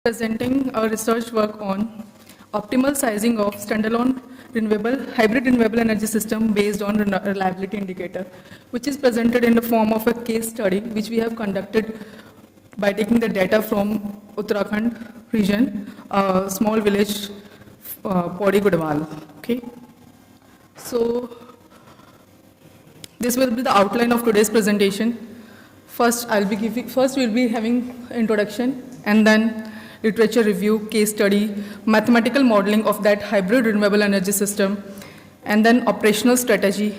Presenting a research work on optimal sizing of standalone hybrid renewable energy system based on reliability indicator, which is presented in the form of a case study which we have conducted by taking the data from Uttarakhand region, a small village, Pauri Gudwal. Okay, so this will be the outline of today's presentation. First, we'll be having introduction, and then literature review, case study, mathematical modeling of that hybrid renewable energy system, and then operational strategy,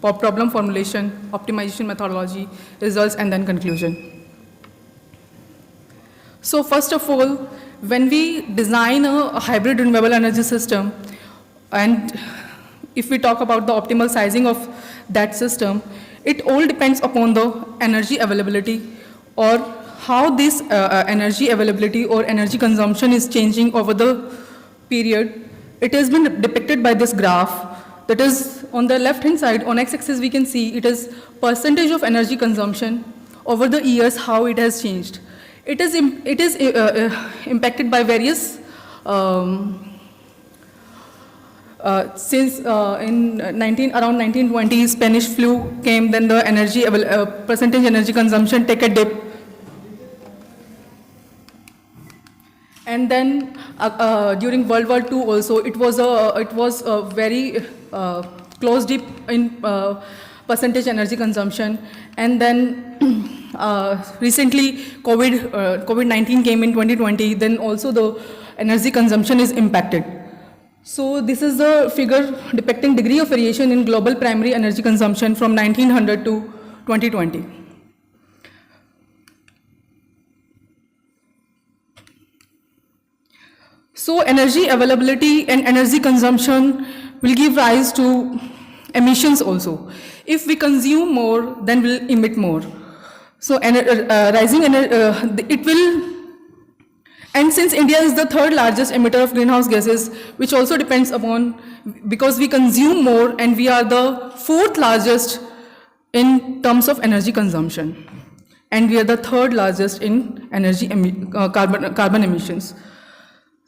problem formulation, optimization methodology, results, and then conclusion. So first of all, when we design a hybrid renewable energy system, and if we talk about the optimal sizing of that system, it all depends upon the energy availability or how this energy availability or energy consumption is changing over the period. It has been depicted by this graph. That is, on the left-hand side, on x-axis, we can see it is percentage of energy consumption over the years, how it has changed. It is impacted by various since around 1920, Spanish flu came, then the percentage energy consumption take a dip. And then during World War II also, it was a very close dip in percentage energy consumption. And then recently COVID-19 came in 2020, then also the energy consumption is impacted. So this is the figure depicting degree of variation in global primary energy consumption from 1900 to 2020. So energy availability and energy consumption will give rise to emissions also. If we consume more, then we'll emit more. So it will. And since India is the third largest emitter of greenhouse gases, which also depends upon, because we consume more and we are the fourth largest in terms of energy consumption. And we are the third largest in carbon emissions.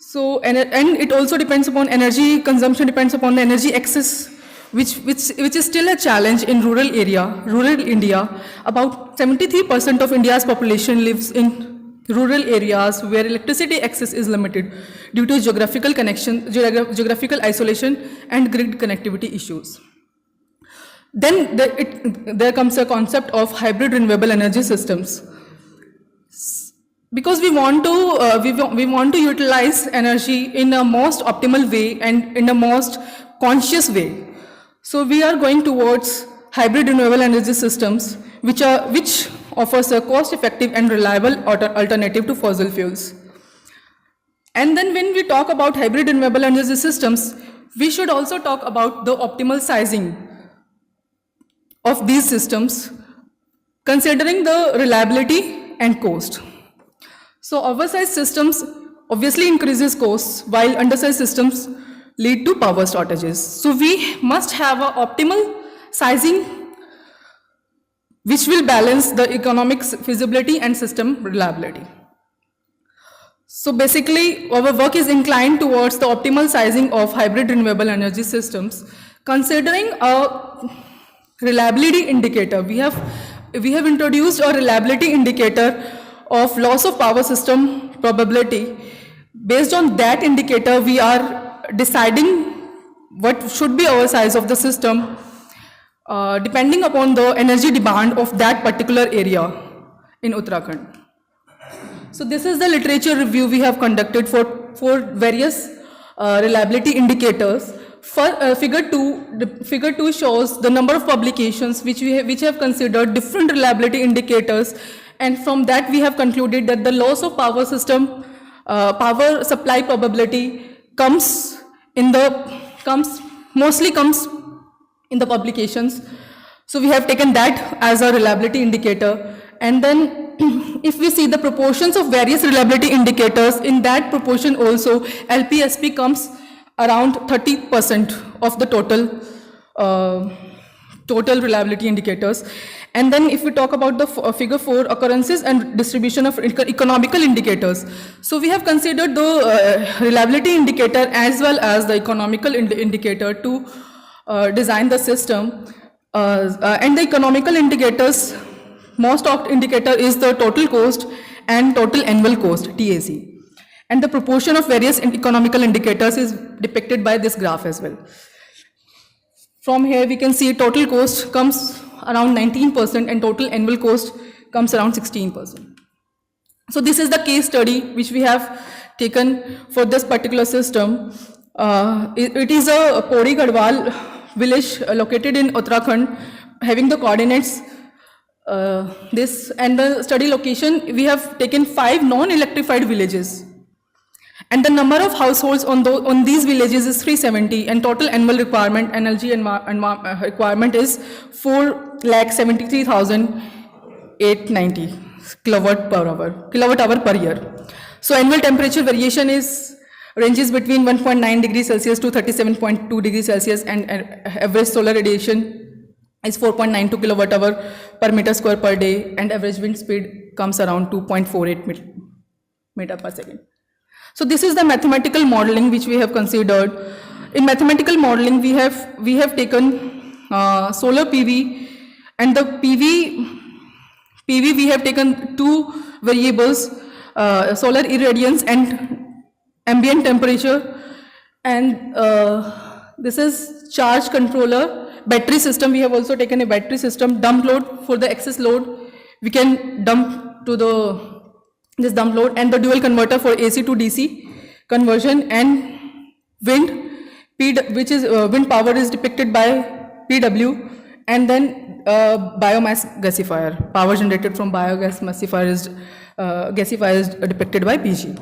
So, and it also depends upon energy consumption, depends upon the energy excess, which is still a challenge in rural India. About 73% of India's population lives in rural areas where electricity access is limited due to geographical isolation and grid connectivity issues. Then there comes a concept of hybrid renewable energy systems. Because we want to utilize energy in a most optimal way and in a most conscious way. So we are going towards hybrid renewable energy systems, which offers a cost-effective and reliable alternative to fossil fuels. And then when we talk about hybrid renewable energy systems, we should also talk about the optimal sizing of these systems, considering the reliability and cost. So oversized systems obviously increases costs, while undersized systems lead to power shortages. So we must have an optimal sizing which will balance the economic feasibility and system reliability. So basically, our work is inclined towards the optimal sizing of hybrid renewable energy systems. Considering a reliability indicator, we have introduced a reliability indicator of loss of power system probability. Based on that indicator, we are deciding what should be our size of the system, depending upon the energy demand of that particular area in Uttarakhand. So this is the literature review we have conducted for various reliability indicators. Figure 2 shows the number of publications which have considered different reliability indicators, and from that we have concluded that the loss of power system, power supply probability mostly comes in the publications. So we have taken that as a reliability indicator. And then if we see the proportions of various reliability indicators, in that proportion also LPSP comes around 30% of the total reliability indicators. And then if we talk about the figure 4, occurrences and distribution of economical indicators. So we have considered the reliability indicator as well as the economical indicator to design the system. And the economical indicators, most of indicator is the total cost and total annual cost, TAC. And the proportion of various economical indicators is depicted by this graph as well. From here we can see total cost comes around 19% and total annual cost comes around 16%. So this is the case study which we have taken for this particular system. It is a Pori Garhwal village located in Uttarakhand, having the coordinates this, and the study location, we have taken 5 non-electrified villages. And the number of households on these villages is 370, and total annual requirement, energy requirement is 4,73,890 kilowatt hour per year. So annual temperature variation ranges between 1.9 degrees Celsius to 37.2 degrees Celsius, and average solar radiation is 4.92 kilowatt hour per meter square per day, and average wind speed comes around 2.48 meter per second. So this is the mathematical modeling which we have considered. In mathematical modeling, we have taken solar PV, and the PV we have taken 2 variables, solar irradiance and ambient temperature, and this is charge controller. Battery system, we have also taken a battery system. Dump load, for the excess load we can dump to this dump load, and the dual converter for AC to DC conversion, and wind, which is wind power is depicted by PW, and then biomass gasifier, power generated from biogas gasifier is depicted by PG.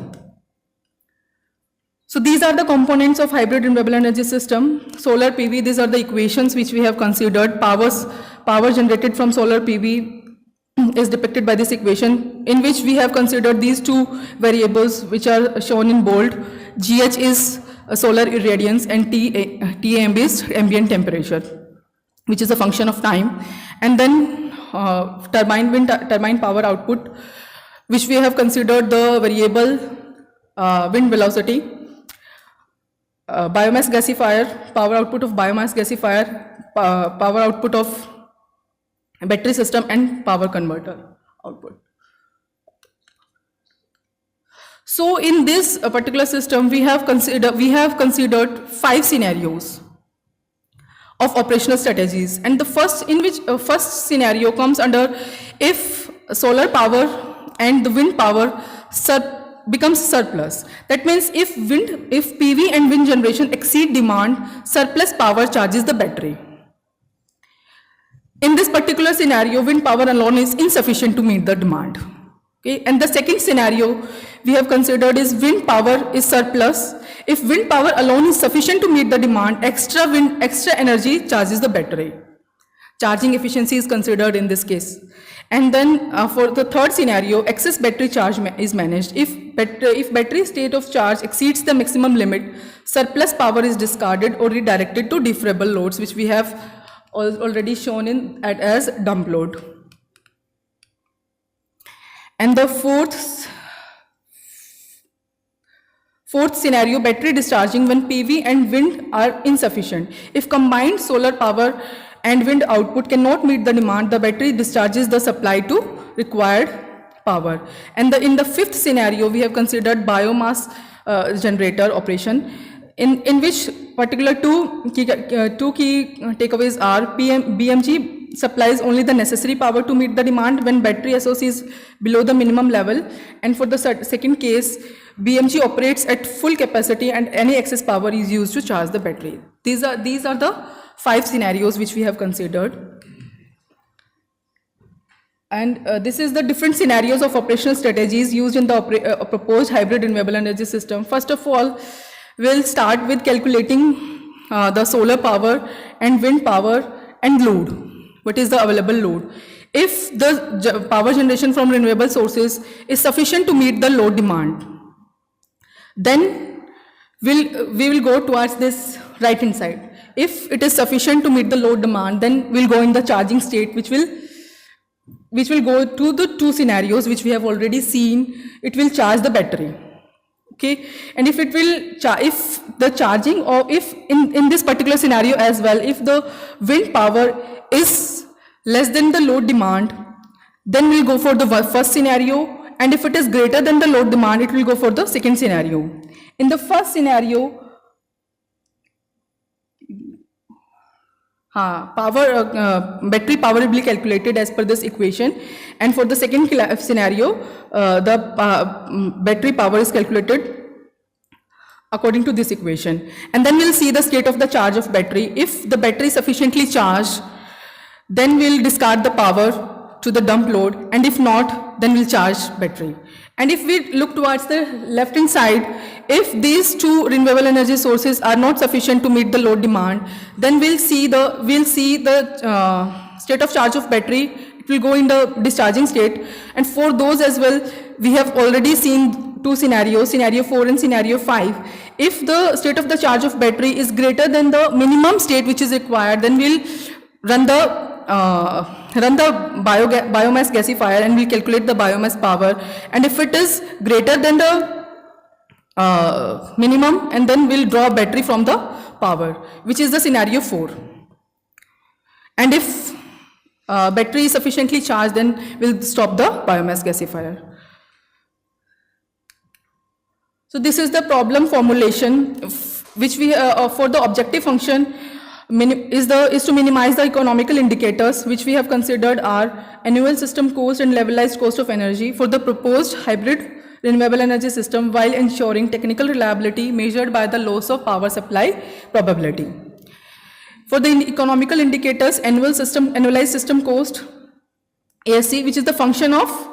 So these are the components of hybrid renewable energy system. Solar PV, these are the equations which we have considered. Power generated from solar PV is depicted by this equation, in which we have considered these 2 variables which are shown in bold. GH is solar irradiance, and TAM is ambient temperature, which is a function of time. And then turbine power output, which we have considered the variable wind velocity, biomass gasifier, power output of biomass gasifier, power output of battery system, and power converter output. So in this particular system, we have considered 5 scenarios of operational strategies, and the first scenario comes under if solar power and the wind power becomes surplus. That means if PV and wind generation exceed demand, surplus power charges the battery. In this particular scenario, wind power alone is insufficient to meet the demand. Okay? And the second scenario we have considered is wind power is surplus. If wind power alone is sufficient to meet the demand, extra energy charges the battery. Charging efficiency is considered in this case. And then for the third scenario, excess battery charge is managed. If battery state of charge exceeds the maximum limit, surplus power is discarded or redirected to deferrable loads, which we have already shown as dump load. And the fourth scenario, battery discharging when PV and wind are insufficient. If combined solar power and wind output cannot meet the demand, the battery discharges the supply to required power. And in the fifth scenario, we have considered biomass generator operation, in which particular two key takeaways are BMG supplies only the necessary power to meet the demand when battery SOC is below the minimum level, and for the second case, BMG operates at full capacity and any excess power is used to charge the battery. These are the 5 scenarios which we have considered. And this is the different scenarios of operational strategies used in the proposed hybrid renewable energy system. First of all, we'll start with calculating the solar power and wind power and load. What is the available load? If the power generation from renewable sources is sufficient to meet the load demand, then we will go towards this right hand side. If it is sufficient to meet the load demand, then we'll go in the charging state, which will go to the two scenarios which we have already seen. It will charge the battery. Okay, and if it will, if the charging, or if in this particular scenario as well, if the wind power is less than the load demand, then we'll go for the first scenario, and if it is greater than the load demand, it will go for the second scenario. In the first scenario, battery power will be calculated as per this equation, and for the second scenario, the battery power is calculated according to this equation. And then we'll see the state of the charge of battery. If the battery is sufficiently charged, then we'll discard the power to the dump load, and if not, then we'll charge battery. And if we look towards the left hand side, if these two renewable energy sources are not sufficient to meet the load demand, then we'll see the state of charge of battery. It will go in the discharging state, and for those as well, we have already seen two scenarios, scenario 4 and scenario 5. If the state of the charge of battery is greater than the minimum state which is required, then we'll run the biomass gasifier, and we calculate the biomass power. And if it is greater than the minimum, and then we'll draw battery from the power, which is the scenario 4. And if battery is sufficiently charged, then we'll stop the biomass gasifier. So this is the problem formulation, which we for the objective function is to minimize the economical indicators, which we have considered are annual system cost and levelized cost of energy for the proposed hybrid renewable energy system, while ensuring technical reliability measured by the loss of power supply probability. For the economical indicators, annualized system cost, ASC, which is the function of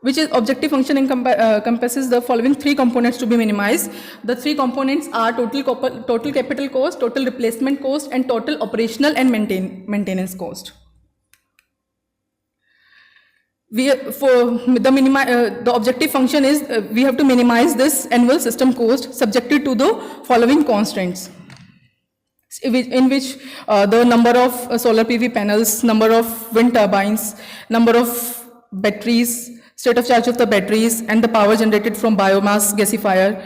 which is objective function, encompasses the following three components to be minimized. The three components are total capital cost, total replacement cost, and total operational and maintenance cost. The objective function is we have to minimize this annual system cost subjected to the following constraints, in which the number of solar PV panels, number of wind turbines, number of batteries, state of charge of the batteries, and the power generated from biomass gasifier.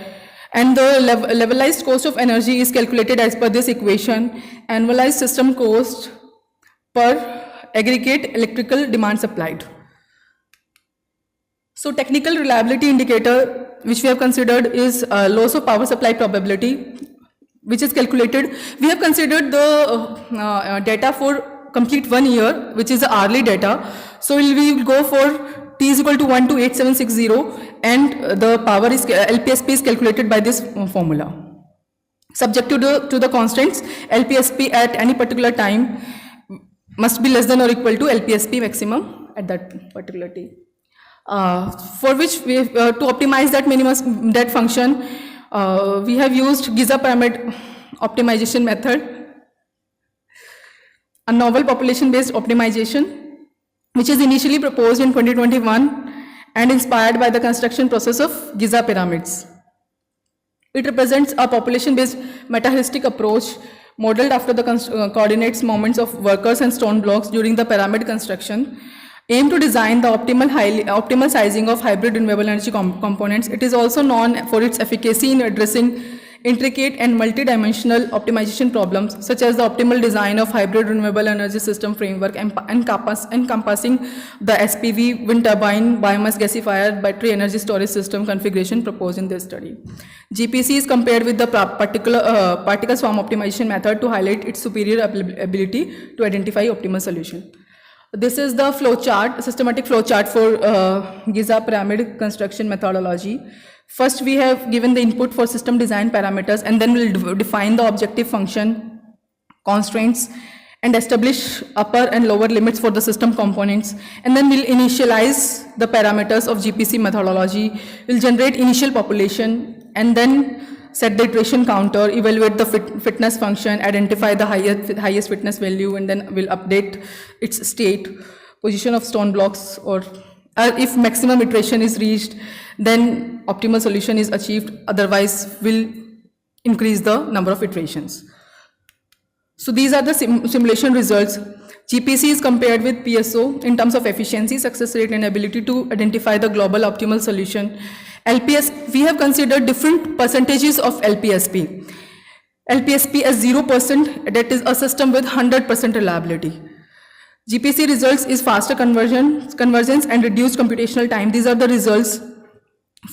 And the levelized cost of energy is calculated as per this equation, annualized system cost per aggregate electrical demand supplied. So technical reliability indicator, which we have considered, is loss of power supply probability, which is calculated. We have considered the data for complete 1 year, which is the hourly data. So we will go for T is equal to 1 to 8760, and the power is LPSP is calculated by this formula. Subject to the constraints, LPSP at any particular time must be less than or equal to LPSP maximum at that particular T. For which we to optimize that function, we have used Giza pyramid optimization method, a novel population-based optimization, which is initially proposed in 2021 and inspired by the construction process of Giza pyramids. It represents a population-based meta-heuristic approach modeled after the coordinates moments of workers and stone blocks during the pyramid construction, aimed to design the optimal sizing of hybrid renewable energy components. It is also known for its efficacy in addressing intricate and multidimensional optimization problems, such as the optimal design of hybrid renewable energy system framework encompassing the SPV, wind turbine, biomass gasifier, battery energy storage system configuration proposed in this study. GPC is compared with the particle swarm optimization method to highlight its superior ability to identify optimal solution. This is the flowchart, systematic flowchart for Giza pyramid construction methodology. First, we have given the input for system design parameters, and then we'll define the objective function, constraints, and establish upper and lower limits for the system components. And then we'll initialize the parameters of GPC methodology. We'll generate initial population, and then set the iteration counter, evaluate the fitness function, identify the highest fitness value, and then we'll update its state, position of stone blocks, or if maximum iteration is reached, then optimal solution is achieved. Otherwise, we'll increase the number of iterations. So these are the simulation results. GPC is compared with PSO in terms of efficiency, success rate, and ability to identify the global optimal solution. LPS, we have considered different percentages of LPSP. LPSP as 0%, that is a system with 100% reliability. GPC results is faster convergence and reduced computational time. These are the results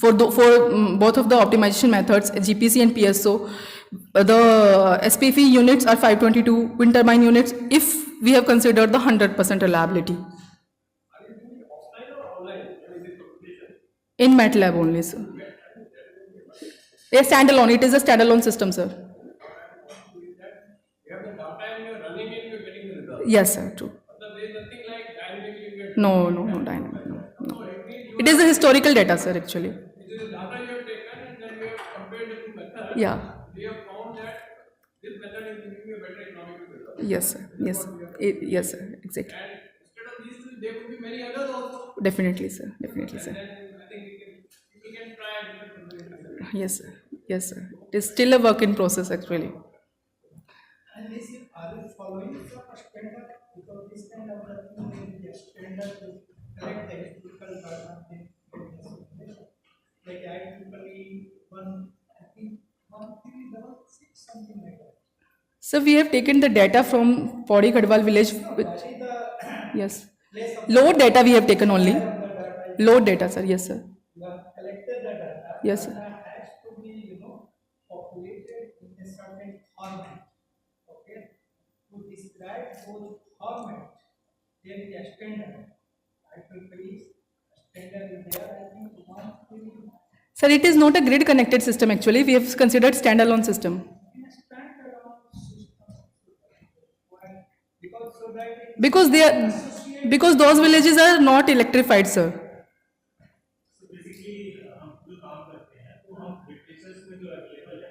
for both of the optimization methods, GPC and PSO. The SPV units are 522, wind turbine units, if we have considered the 100% reliability. In MATLAB only, sir. A standalone, it is a standalone system, sir. Yes, sir, true. No, dynamic, no. It is a historical data, sir, actually. Yeah. Yes, sir. Yes, sir. Exactly. Definitely, sir. Yes, sir. Yes, sir. It is still a work in process, actually. And this is, are you following some standard? Because this kind of the thing is standard to correct the historical pattern. Like I typically one, I think 1366 something like that. So we have taken the data from Pauri Kadwal village. Yes. Load data we have taken only. Load data, sir. Yes, sir. You have collected the data. Yes, sir. Data has to be, populated in a certain format. Okay. To describe those format, there is a standard. I will please standard is there. I think one. Sir, it is not a grid connected system actually. We have considered standalone system. Because they are, because those villages are not electrified, sir. So basically हम जो काम करते हैं तो हम literatures में जो available है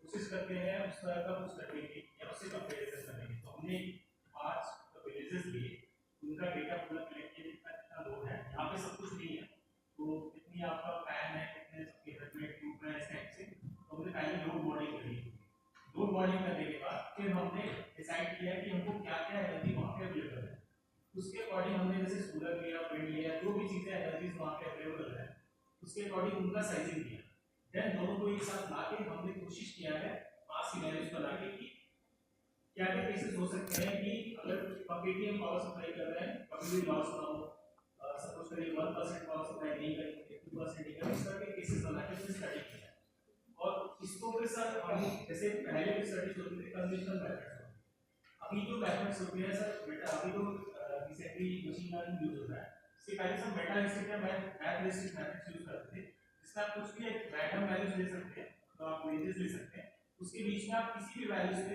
कोशिश करते हैं उस तरह का कुछ करने की या उससे कंपैरिजन करने की। तो हमने 5 विलेजेस लिए, उनका डेटा पूरा कलेक्ट किया कितना लोड है। यहाँ पे सब कुछ नहीं है, तो कितनी आपका फैन है, कितने सबके घर में ट्यूब है, इस टाइप से। तो हमने पहले लोड मॉडलिंग करी। लोड मॉडलिंग करने के बाद फिर हमने डिसाइड किया कि हमको क्या-क्या एनर्जी वहाँ पे अवेलेबल है। उसके अकॉर्डिंग हमने जैसे सोलर लिया, विंड लिया, जो भी चीजें एनर्जीज वहाँ पे अवेलेबल है, उसके अकॉर्डिंग उनका साइजिंग किया। देन दोनों को एक साथ लाके हमने कोशिश किया है पास सिनेरियोस बनाने की क्या क्या केसेस हो सकते हैं कि अगर पेटीएम पावर सप्लाई कर रहे हैं, कभी भी लॉस ना हो, सपोज करिए 1% पावर सप्लाई नहीं करेंगे, 2% नहीं करेंगे, इस तरह के केसेस बना के हमने स्टडी किया। और इसको फिर सर हम जैसे पहले भी स्टडीज होती थी कन्वेंशनल मेथड्स, अभी जो मेथड्स होते हैं सर बेटा अभी तो रिसेंटली मशीन लर्निंग यूज होता है। इससे पहले सब मेटा लिस्टिक या मैथ लिस्टिक मेथड्स यूज करते थे, जिसमें आप कुछ भी एक रैंडम वैल्यूज ले सकते हैं, तो आप रेंजेस ले सकते हैं, उसके बीच में आप किसी भी वैल्यू से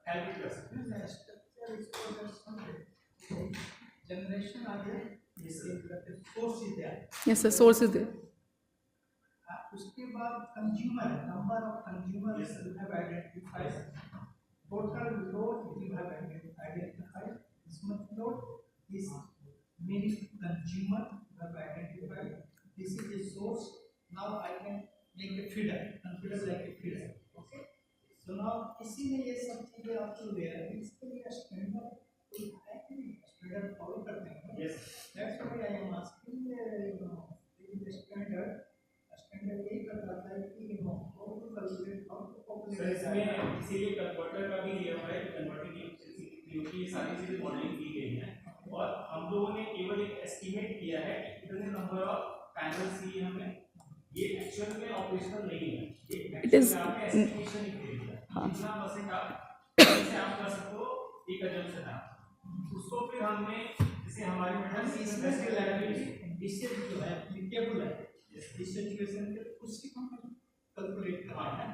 कैलकुलेट कर सकते हैं। स्ट्रक्चर इसको जनरेशन आ गया, जैसे source is there. Yes, sir. Source is there. उसके बाद consumer, number of consumer you have identified, total load you have identified, this much load is meaning consumer you have identified, this is the source. Now I can make a feeder, consider like a feeder. Okay, so now इसी में ये सब चीजें आपको layer है, इसके लिए standard कोई है कि स्टैंडर्ड फॉलो करते हैं? Yes, that's why I am asking, the standard ये कर रहा है कि how to calculate, how to populate. Sir इसमें इसीलिए कन्वर्टर का भी लिया हुआ है, कन्वर्टर की एफिशिएंसी कितनी होती है, सारी चीजें मॉडलिंग की गई हैं। और हम लोगों ने केवल एक एस्टीमेट किया है कि कितने नंबर ऑफ पैनल्स चाहिए हमें, ये एक्चुअल में ऑपरेशनल नहीं है, ये एक्चुअल में आपका एस्टिमेशन ही है। कितना परसेंट आप से आप कर सकते हो, एक अजम्पशन है, उसको फिर हमने जैसे हमारे मेथड इसमें से लैंग्वेज इससे जो है एप्लीकेबल है इस सिचुएशन पे, उसकी हम कैलकुलेट करना है।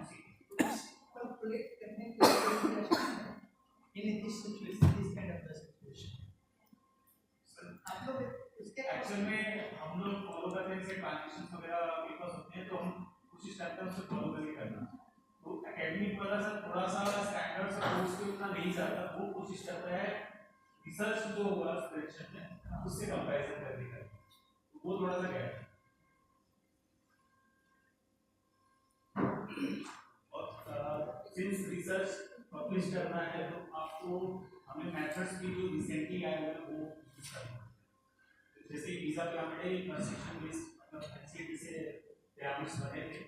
कैलकुलेट करने के लिए in this situation, this kind of situation आप लोग उसके एक्चुअल में हम लोग फॉलो करते हैं, जैसे ट्रांजिशंस वगैरह पेपर्स होते हैं तो हम कोशिश करते हैं उसे फॉलो करके करना। तो एकेडमिक वाला सर थोड़ा सा स्टैंडर्ड्स कोर्स पे उतना नहीं जाता, वो कोशिश करता है रिसर्च जो हुआ उस डायरेक्शन में उससे कंपैरिजन करने का, वो थोड़ा सा गैप है। और सिंस रिसर्च पब्लिश करना है तो आपको हमें मेथड्स भी जो रिसेंटली आए हुए हैं वो यूज करना है। जैसे वीजा पिरामिड कंस्ट्रक्शन बेस्ड मतलब एनसीटी से पिरामिड्स बने थे।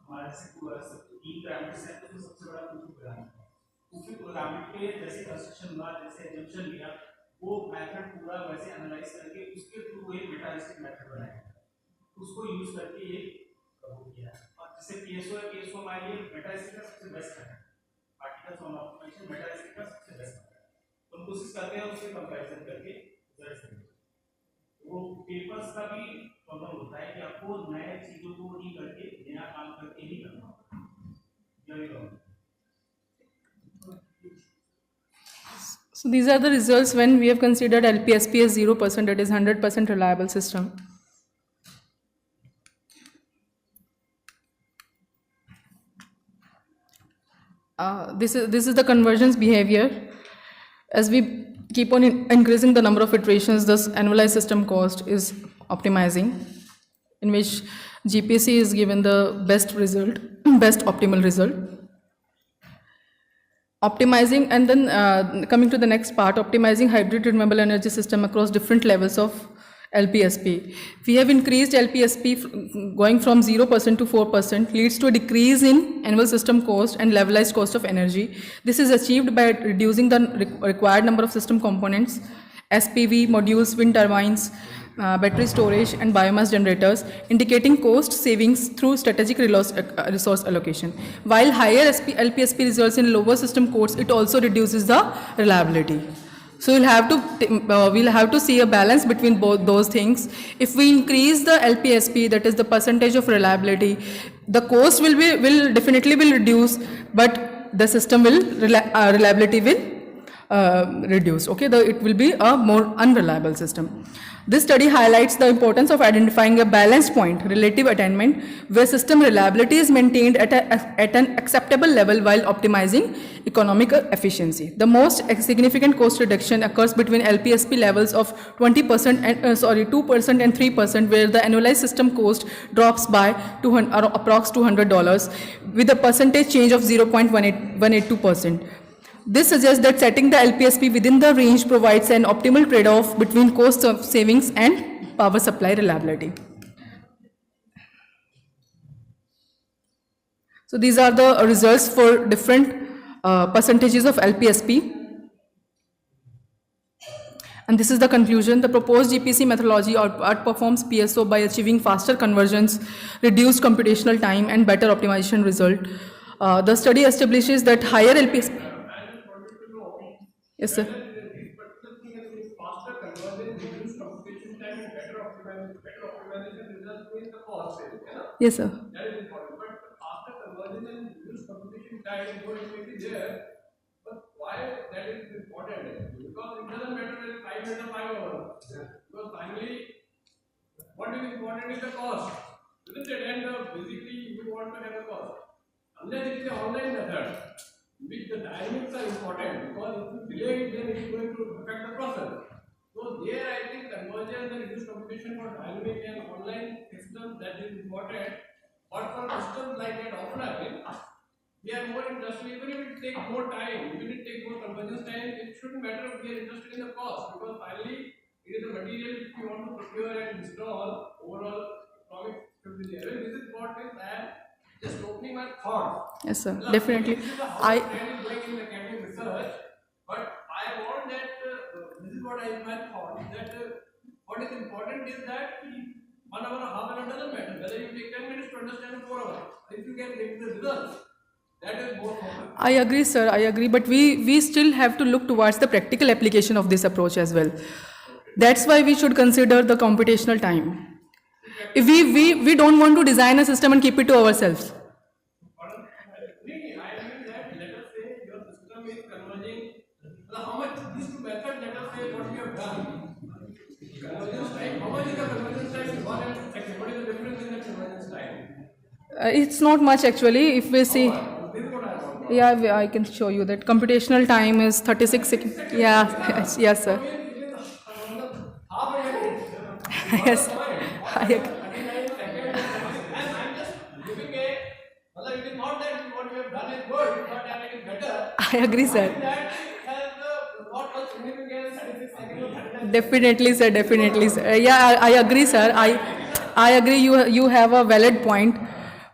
हमारे से पूरा 3 पिरामिड्स हैं तो सबसे बड़ा कुफू पिरामिड है। कुफू पिरामिड के जैसे कंस्ट्रक्शन हुआ, जैसे एजम्पशन लिया, वो मेथड पूरा वैसे एनालाइज करके उसके थ्रू एक मेटालिस्टिक मेथड बनाया, उसको यूज करके ये वो किया। और जैसे पीएसओ है, पीएसओ हमारे लिए मेटालिस्टिक का सबसे बेस्ट है, पार्टिकल्स ऑन ऑप्टिमाइजेशन मेटालिस्टिक का सबसे बेस्ट है। तो हम कोशिश करते हैं उससे कंपैरिजन करके रिजल्ट्स देखें। वो पेपर्स का भी प्रॉब्लम होता है कि आपको नए चीजों को नहीं करके नया काम करके ही करना होता है। So these are the results when we have considered LPSP as 0%, that is 100% reliable system. This is the convergence behavior. As we keep on increasing the number of iterations, this annualized system cost is optimizing, in which GPC is given the best result, best optimal result. Optimizing, and then coming to the next part, optimizing hybrid renewable energy system across different levels of LPSP. We have increased LPSP going from 0% to 4%, leads to a decrease in annual system cost and levelized cost of energy. This is achieved by reducing the required number of system components, SPV, modules, wind turbines, battery storage, and biomass generators, indicating cost savings through strategic resource allocation. While higher LPSP results in lower system costs, it also reduces the reliability. So we'll have to see a balance between both those things. If we increase the LPSP, that is the percentage of reliability, the cost will definitely reduce, but the system reliability will reduce. Okay, it will be a more unreliable system. This study highlights the importance of identifying a balanced point, relative attainment, where system reliability is maintained at an acceptable level while optimizing economic efficiency. The most significant cost reduction occurs between LPSP levels of 20% and 2% and 3%, where the annualized system cost drops by approx $200 with a percentage change of 0.182%. This suggests that setting the LPSP within the range provides an optimal trade-off between cost of savings and power supply reliability. So these are the results for different percentages of LPSP. And this is the conclusion. The proposed GPC methodology outperforms PSO by achieving faster conversions, reduced computational time, and better optimization result. The study establishes that higher LPSP... Yes, sir. Faster conversion, reduced computation time, and better optimization results in the cost saving. Yes, sir. That is important. But faster conversion and reduced computation time is going to be there. But why that is important? Because it doesn't matter whether 5 minutes or 5 hours. Because finally, what is important is the cost. Isn't it? And basically, you want to have a cost. Unless it is an online method, which the dynamics are important, because if you delay it, then it is going to affect the process. So there I think convergence and reduced computation for dynamic and online systems, that is important. But for systems like that offline, we are more interested, even if it takes more time, even if it takes more convergence time, it shouldn't matter if we are interested in the cost, because finally it is the material which we want to procure and install. Overall economics should be there. This is what is just opening my thoughts. Yes, sir. Definitely. This is how trend is going in academic research, but I want that this is what my thought is that what is important is that 1 hour or half an hour doesn't matter. Whether you take 10 minutes to understand 4 hours, if you can get the results, that is more common. I agree, sir. I agree. But we still have to look towards the practical application of this approach as well. That's why we should consider the computational time. If we don't want to design a system and keep it to ourselves. I mean that, let us say your system is converging. How much these two methods, let us say what we have done. Convergence time, how much is the convergence time? 1 and second. What is the difference in the convergence time? It's not much actually. If we see, This is what I want. yeah, I can show you that computational time is 36 seconds. Yeah, yes, sir. Half a minute. Yes, I agree. 39 seconds. And I'm just giving a. Well, it is not that what we have done is good, but I make it better. I agree, sir. That has a lot of significance, 36 seconds or 39 Definitely, sir. Definitely, sir. Yeah, I agree, sir. I agree. You have a valid point,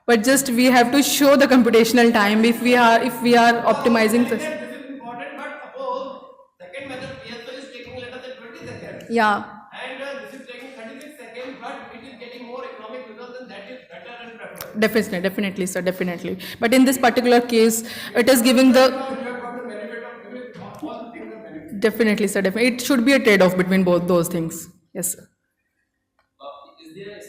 but just we have to show the computational time if we are optimizing this. This is important, but suppose second method PSO is taking, let us say, 20 seconds. Yeah. And this is taking 36 seconds, but it is getting more economic results, and that is better and preferred. Definitely, sir. Definitely. But in this particular case, it is giving the Now you have got the benefit of giving all the things are benefit. definitely, sir. Definitely, it should be a trade-off between both those things. Yes, sir. Is there a